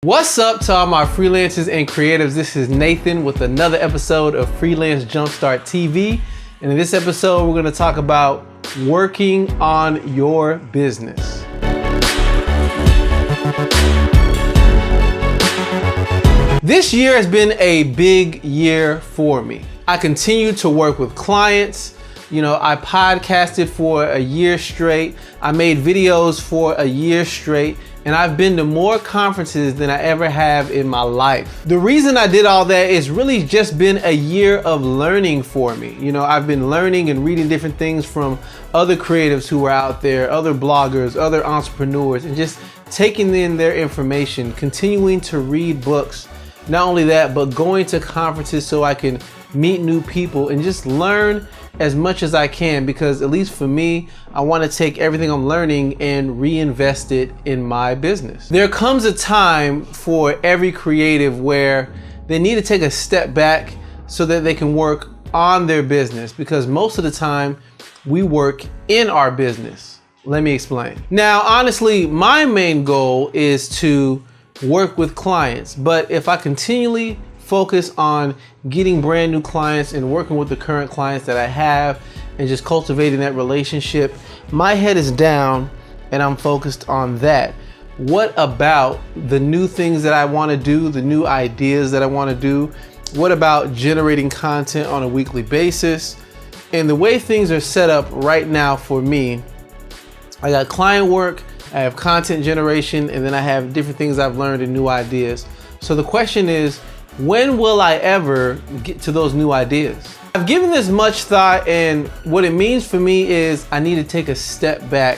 What's up to all my freelancers and creatives? This is Nathan with another episode of Freelance Jumpstart TV. And in this episode, we're going to talk about working on your business. This year has been a big year for me. I continue to work with clients. I podcasted for a year straight. I made videos for a year straight. And I've been to more conferences than I ever have in my life. The reason I did all that is really just been a year of learning for me. I've been learning and reading different things from other creatives who are out there, other bloggers, other entrepreneurs, and just taking in their information, continuing to read books. Not only that, but going to conferences so I can meet new people and just learn as much as I can, because at least for me, I want to take everything I'm learning and reinvest it in my business. There comes a time for every creative where they need to take a step back so that they can work on their business, because most of the time we work in our business. Let me explain. Now, honestly, my main goal is to work with clients, but if I continually focus on getting brand new clients and working with the current clients that I have and just cultivating that relationship, my head is down and I'm focused on that. What about the new things that I want to do, the new ideas that I want to do? What about generating content on a weekly basis? And the way things are set up right now for me, I got client work, I have content generation, and then I have different things I've learned and new ideas. So the question is, when will I ever get to those new ideas? I've given this much thought, and what it means for me is I need to take a step back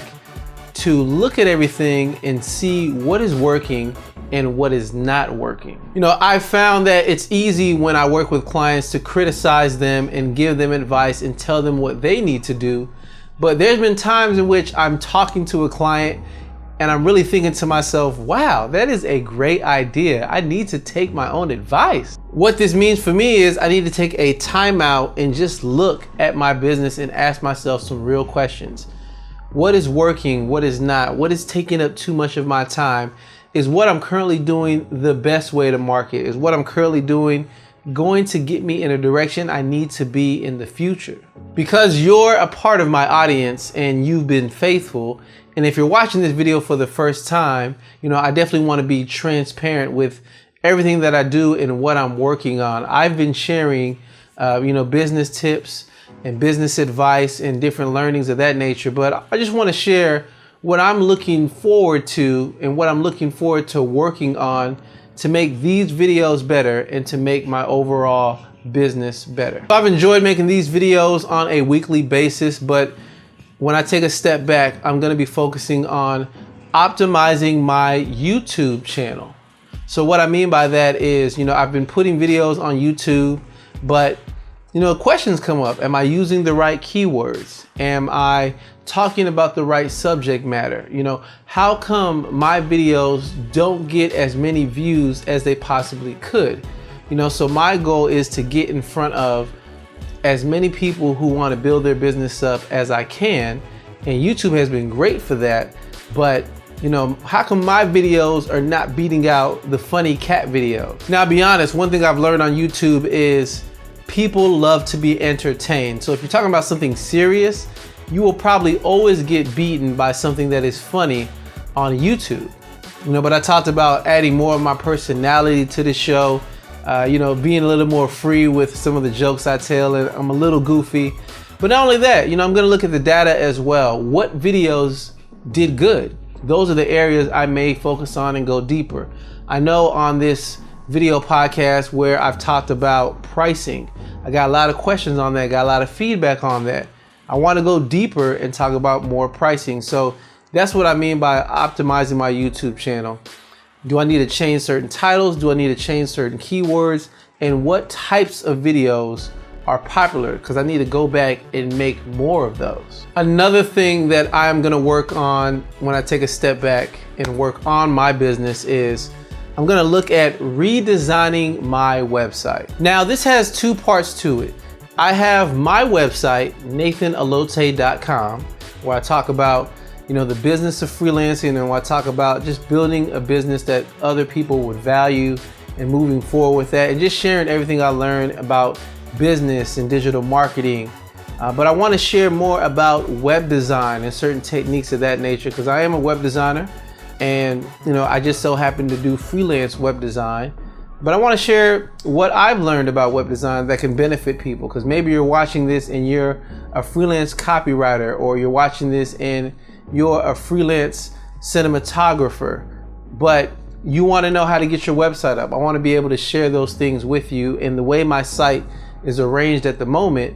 to look at everything and see what is working and what is not working. I found that it's easy when I work with clients to criticize them and give them advice and tell them what they need to do. But there's been times in which I'm talking to a client and I'm really thinking to myself, wow, that is a great idea. I need to take my own advice. What this means for me is I need to take a timeout and just look at my business and ask myself some real questions. What is working? What is not? What is taking up too much of my time? Is what I'm currently doing the best way to market? Is what I'm currently doing going to get me in a direction I need to be in the future? Because you're a part of my audience and you've been faithful, and if you're watching this video for the first time, I definitely want to be transparent with everything that I do and what I'm working on. I've been sharing, business tips and business advice and different learnings of that nature, but I just want to share what I'm looking forward to and what I'm looking forward to working on to make these videos better and to make my overall business better. I've enjoyed making these videos on a weekly basis, but when I take a step back, I'm going to be focusing on optimizing my YouTube channel. So what I mean by that is, I've been putting videos on YouTube, but questions come up. Am I using the right keywords? Am I talking about the right subject matter? How come my videos don't get as many views as they possibly could? So my goal is to get in front of as many people who want to build their business up as I can. And YouTube has been great for that. But how come my videos are not beating out the funny cat videos? Now, I'll be honest, one thing I've learned on YouTube is people love to be entertained. So if you're talking about something serious, you will probably always get beaten by something that is funny on YouTube. But I talked about adding more of my personality to the show, being a little more free with some of the jokes I tell, and I'm a little goofy. But not only that, I'm going to look at the data as well. What videos did good? Those are the areas I may focus on and go deeper. I know on this video podcast where I've talked about pricing, I got a lot of questions on that, got a lot of feedback on that. I want to go deeper and talk about more pricing. So that's what I mean by optimizing my YouTube channel. Do I need to change certain titles? Do I need to change certain keywords? And what types of videos are popular? Because I need to go back and make more of those. Another thing that I'm going to work on when I take a step back and work on my business is I'm going to look at redesigning my website. Now, this has two parts to it. I have my website, nathanallotey.com, where I talk about the business of freelancing, and I talk about just building a business that other people would value and moving forward with that, and just sharing everything I learned about business and digital marketing. But I want to share more about web design and certain techniques of that nature, because I am a web designer, and I just so happen to do freelance web design. But I want to share what I've learned about web design that can benefit people, because maybe you're watching this and you're a freelance copywriter, or you're watching this and you're a freelance cinematographer, but you want to know how to get your website up. I want to be able to share those things with you. And the way my site is arranged at the moment,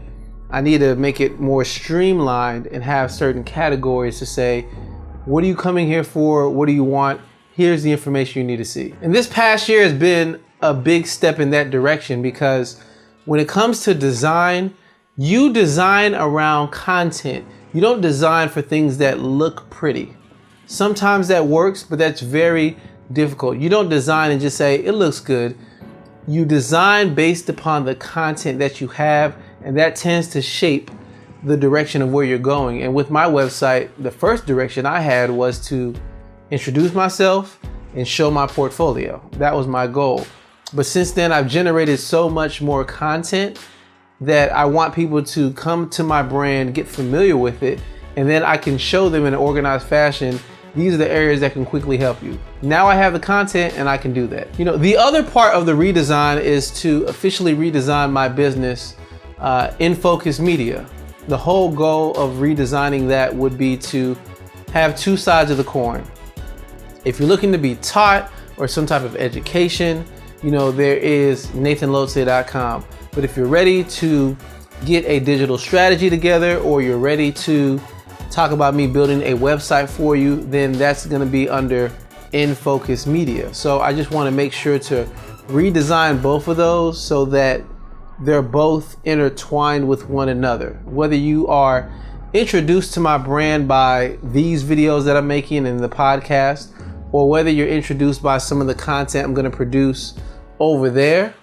I need to make it more streamlined and have certain categories to say, what are you coming here for? What do you want? Here's the information you need to see. And this past year has been a big step in that direction, because when it comes to design, you design around content. You don't design for things that look pretty. Sometimes that works, but that's very difficult. You don't design and just say, it looks good. You design based upon the content that you have, and that tends to shape the direction of where you're going. And with my website, the first direction I had was to introduce myself and show my portfolio. That was my goal. But since then, I've generated so much more content that I want people to come to my brand, get familiar with it, and then I can show them in an organized fashion, these are the areas that can quickly help you. Now I have the content and I can do that. The other part of the redesign is to officially redesign my business, In Focus Media. The whole goal of redesigning that would be to have two sides of the coin. If you're looking to be taught or some type of education, there is nathanallotey.com. But if you're ready to get a digital strategy together, or you're ready to talk about me building a website for you, then that's going to be under In Focus Media. So I just want to make sure to redesign both of those so that they're both intertwined with one another. Whether you are introduced to my brand by these videos that I'm making in the podcast, or whether you're introduced by some of the content I'm going to produce over there,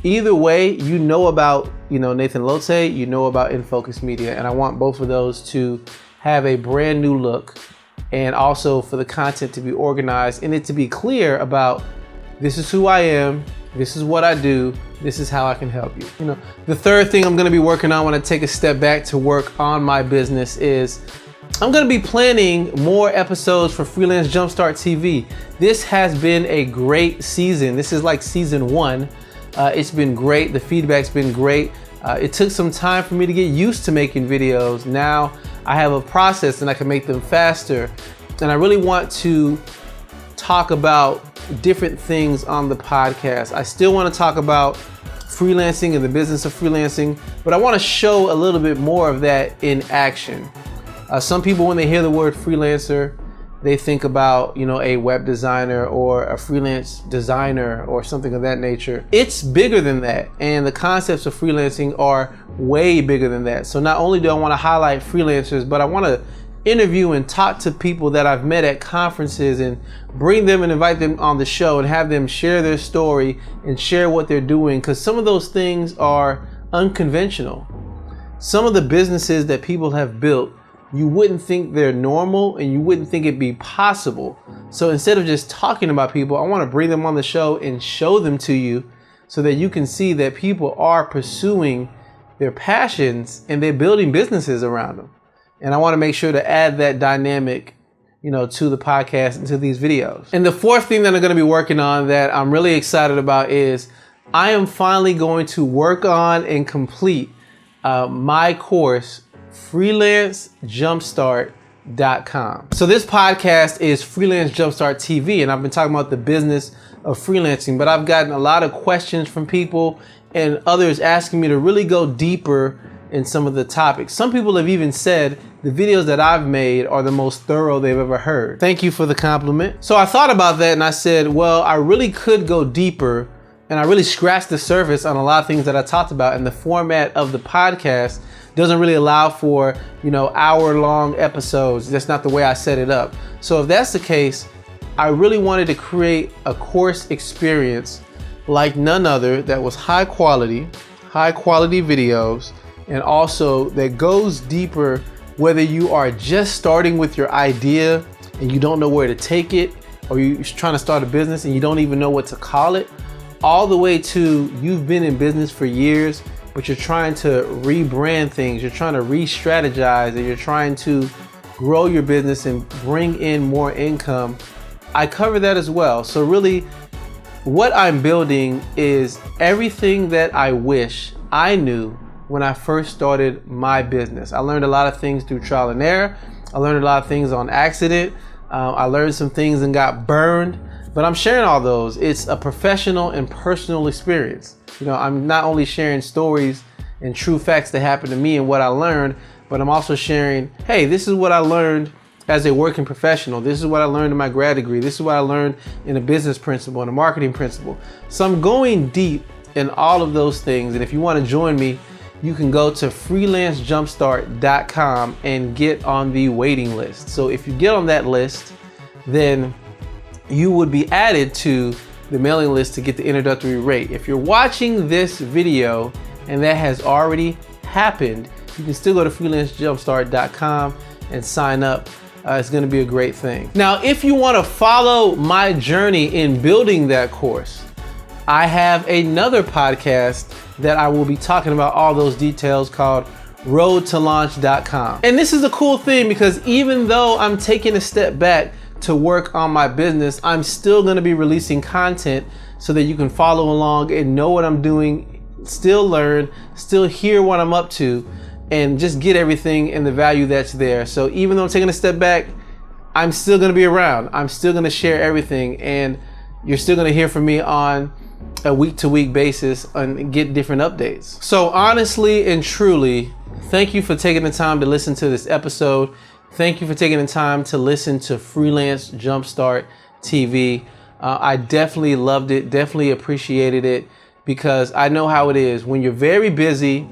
either way, about Nathan Allotey, about In Focus Media, and I want both of those to have a brand new look, and also for the content to be organized and it to be clear about, this is who I am, this is what I do, this is how I can help you. The third thing I'm going to be working on when I take a step back to work on my business is I'm going to be planning more episodes for Freelance Jumpstart TV. This has been a great season. This is like season 1. It's been great. The feedback's been great. It took some time for me to get used to making videos. Now I have a process and I can make them faster. And I really want to talk about different things on the podcast. I still want to talk about freelancing and the business of freelancing, but I want to show a little bit more of that in action. Some people, when they hear the word freelancer, they think about, a web designer or a freelance designer or something of that nature. It's bigger than that, and the concepts of freelancing are way bigger than that. So not only do I want to highlight freelancers, but I want to interview and talk to people that I've met at conferences and bring them and invite them on the show and have them share their story and share what they're doing, because some of those things are unconventional. Some of the businesses that people have built, you wouldn't think they're normal and you wouldn't think it'd be possible. So instead of just talking about people, I want to bring them on the show and show them to you so that you can see that people are pursuing their passions and they're building businesses around them. And I want to make sure to add that dynamic, to the podcast and to these videos. And the fourth thing that I'm going to be working on that I'm really excited about is I am finally going to work on and complete my course, freelancejumpstart.com. So this podcast is Freelance Jumpstart TV, and I've been talking about the business of freelancing, but I've gotten a lot of questions from people and others asking me to really go deeper in some of the topics. Some people have even said the videos that I've made are the most thorough they've ever heard. Thank you for the compliment. So I thought about that and I said, well, I really could go deeper, and I really scratched the surface on a lot of things that I talked about, and the format of the podcast doesn't really allow for, hour-long episodes. That's not the way I set it up. So if that's the case, I really wanted to create a course experience like none other that was high quality videos, and also that goes deeper whether you are just starting with your idea and you don't know where to take it, or you're trying to start a business and you don't even know what to call it, all the way to you've been in business for years, but you're trying to rebrand things, you're trying to re-strategize, and you're trying to grow your business and bring in more income. I cover that as well. So really, what I'm building is everything that I wish I knew when I first started my business. I learned a lot of things through trial and error. I learned a lot of things on accident. I learned some things and got burned. But I'm sharing all those. It's a professional and personal experience. I'm not only sharing stories and true facts that happened to me and what I learned, but I'm also sharing, hey, this is what I learned as a working professional. This is what I learned in my grad degree. This is what I learned in a business principle and a marketing principle. So I'm going deep in all of those things. And if you want to join me, you can go to freelancejumpstart.com and get on the waiting list. So if you get on that list, then you would be added to the mailing list to get the introductory rate. If you're watching this video and that has already happened, you can still go to freelancejumpstart.com and sign up. It's going to be a great thing. Now, if you want to follow my journey in building that course, I have another podcast that I will be talking about all those details called roadtolaunch.com. And this is a cool thing because even though I'm taking a step back to work on my business, I'm still going to be releasing content so that you can follow along and know what I'm doing, still learn, still hear what I'm up to, and just get everything and the value that's there. So even though I'm taking a step back, I'm still going to be around. I'm still going to share everything, and you're still going to hear from me on a week-to-week basis and get different updates. So honestly and truly, thank you for taking the time to listen to this episode. Thank you for taking the time to listen to Freelance Jumpstart TV. I definitely loved it, definitely appreciated it, because I know how it is. When you're very busy,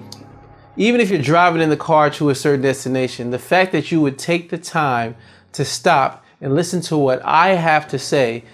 even if you're driving in the car to a certain destination, the fact that you would take the time to stop and listen to what I have to say,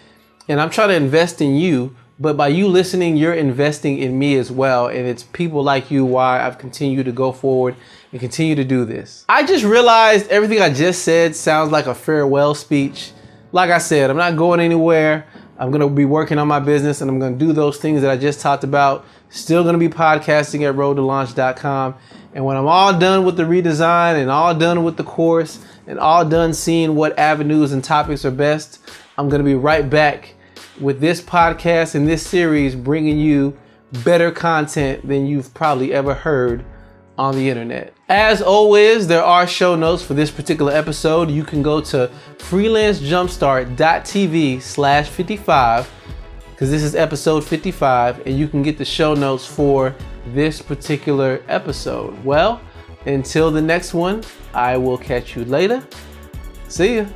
and I'm trying to invest in you, but by you listening, you're investing in me as well. And it's people like you why I've continued to go forward and continue to do this. I just realized everything I just said sounds like a farewell speech. Like I said, I'm not going anywhere. I'm going to be working on my business, and I'm going to do those things that I just talked about. Still going to be podcasting at roadtolaunch.com. And when I'm all done with the redesign and all done with the course and all done seeing what avenues and topics are best, I'm going to be right back with this podcast and this series, bringing you better content than you've probably ever heard on the internet. As always, there are show notes for this particular episode. You can go to freelancejumpstart.tv/55, because this is episode 55, and you can get the show notes for this particular episode. Well, until the next one, I will catch you later. See ya.